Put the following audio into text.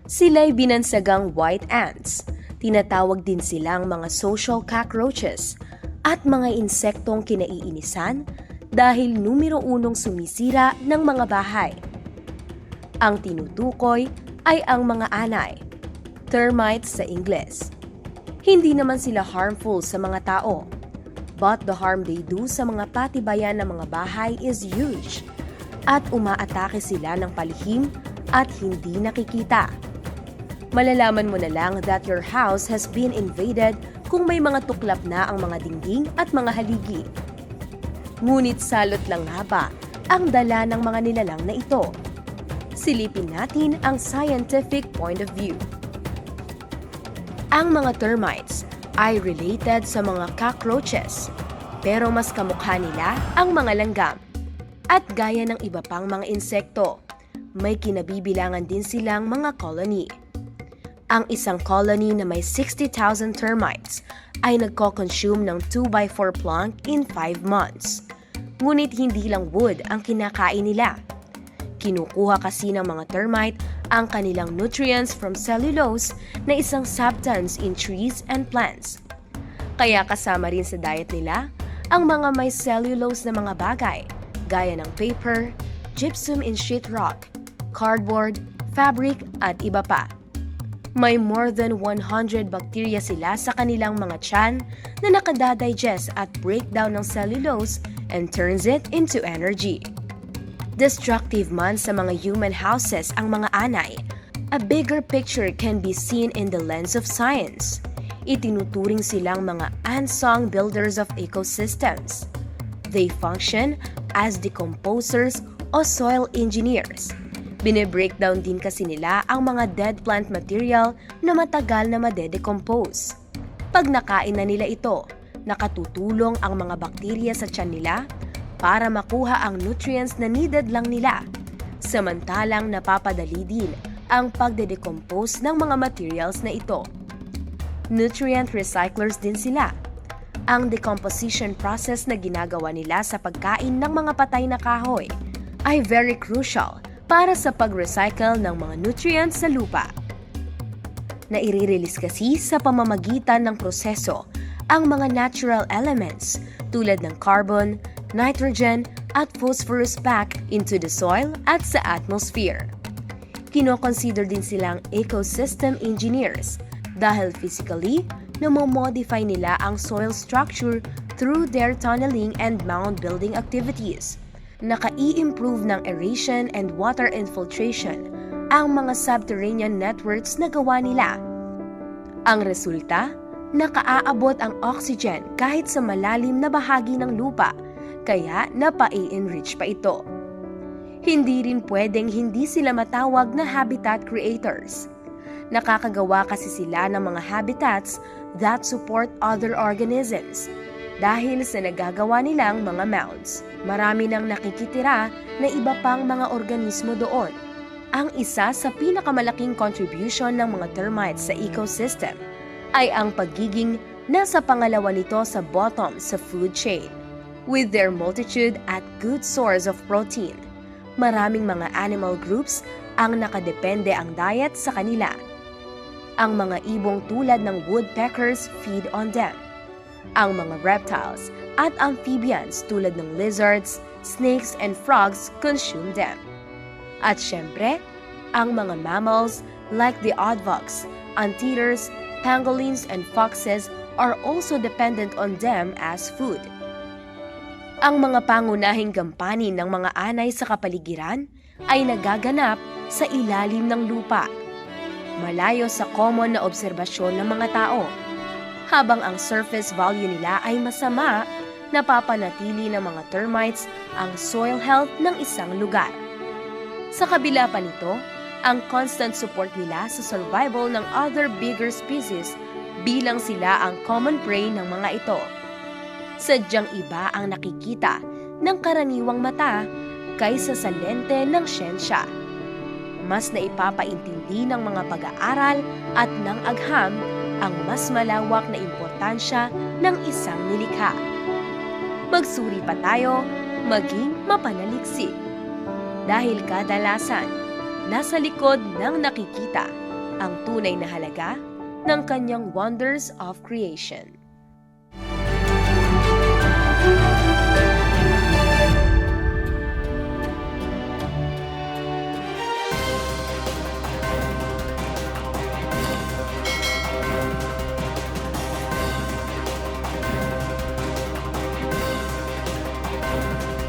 Sila'y binansagang white ants. Tinatawag din silang mga social cockroaches at mga insektong kinaiinisan dahil numero unong sumisira ng mga bahay. Ang tinutukoy ay ang mga anay, termites sa Ingles. Hindi naman sila harmful sa mga tao, but the harm they do sa mga patibayan ng mga bahay is huge at umaatake sila ng palihim at hindi nakikita. Malalaman mo na lang that your house has been invaded kung may mga tuklap na ang mga dingding at mga haligi. Ngunit salot lang nga ba ang dala ng mga nilalang na ito? Silipin natin ang scientific point of view. Ang mga termites ay related sa mga cockroaches, pero mas kamukha nila ang mga langgam. At gaya ng iba pang mga insekto, may kinabibilangan din silang mga colony. Ang isang colony na may 60,000 termites ay nagko-consume ng 2x4 plank in 5 months. Ngunit hindi lang wood ang kinakain nila. Kinukuha kasi ng mga termite ang kanilang nutrients from cellulose na isang substance in trees and plants. Kaya kasama rin sa diet nila ang mga may cellulose na mga bagay gaya ng paper, gypsum in sheetrock, cardboard, fabric at iba pa. May more than 100 bacteria sila sa kanilang mga tiyan na nakadadigest at breakdown ng cellulose and turns it into energy. Destructive man sa mga human houses ang mga anay, a bigger picture can be seen in the lens of science. Itinuturing silang mga unsung builders of ecosystems. They function as decomposers o soil engineers. Bine-breakdown din kasi nila ang mga dead plant material na matagal na made-decompose. Pag nakain na nila ito, nakatutulong ang mga bakterya sa tiyan nila para makuha ang nutrients na needed lang nila. Samantalang napapadali din ang pagde-decompose ng mga materials na ito. Nutrient recyclers din sila. Ang decomposition process na ginagawa nila sa pagkain ng mga patay na kahoy ay very crucial para sa pag-recycle ng mga nutrients sa lupa. Naire-release kasi sa pamamagitan ng proseso ang mga natural elements tulad ng carbon, nitrogen at phosphorus back into the soil at sa atmosphere. Kino-consider din silang ecosystem engineers dahil physically, namomodify nila ang soil structure through their tunneling and mound building activities. Naka-i-improve ng aeration and water infiltration ang mga subterranean networks na gawa nila. Ang resulta, nakaaabot ang oxygen kahit sa malalim na bahagi ng lupa, kaya napa-i-enrich pa ito. Hindi rin pwedeng hindi sila matawag na habitat creators. Nakakagawa kasi sila ng mga habitats that support other organisms. Dahil sa nagagawa nilang mga mounds, marami nang nakikitira na iba pang mga organismo doon. Ang isa sa pinakamalaking contribution ng mga termites sa ecosystem ay ang pagiging nasa pangalawa nito sa bottom sa food chain. With their multitude at good source of protein, maraming mga animal groups ang nakadepende ang diet sa kanila. Ang mga ibong tulad ng woodpeckers feed on them. Ang mga reptiles at amphibians tulad ng lizards, snakes, and frogs consume them. At syempre, ang mga mammals like the aardvarks, anteaters, pangolins, and foxes are also dependent on them as food. Ang mga pangunahing gampanin ng mga anay sa kapaligiran ay nagaganap sa ilalim ng lupa, malayo sa common na obserbasyon ng mga tao. Habang ang surface value nila ay masama, napapanatili ng mga termites ang soil health ng isang lugar. Sa kabila pa nito, ang constant support nila sa survival ng other bigger species bilang sila ang common prey ng mga ito. Sadyang iba ang nakikita ng karaniwang mata kaysa sa lente ng siyensya. Mas naipapaintindi ng mga pag-aaral at ng agham ang mas malawak na importansya ng isang nilikha. Magsuri pa tayo, maging mapanaliksik. Dahil kadalasan, nasa likod ng nakikita ang tunay na halaga ng kanyang wonders of creation.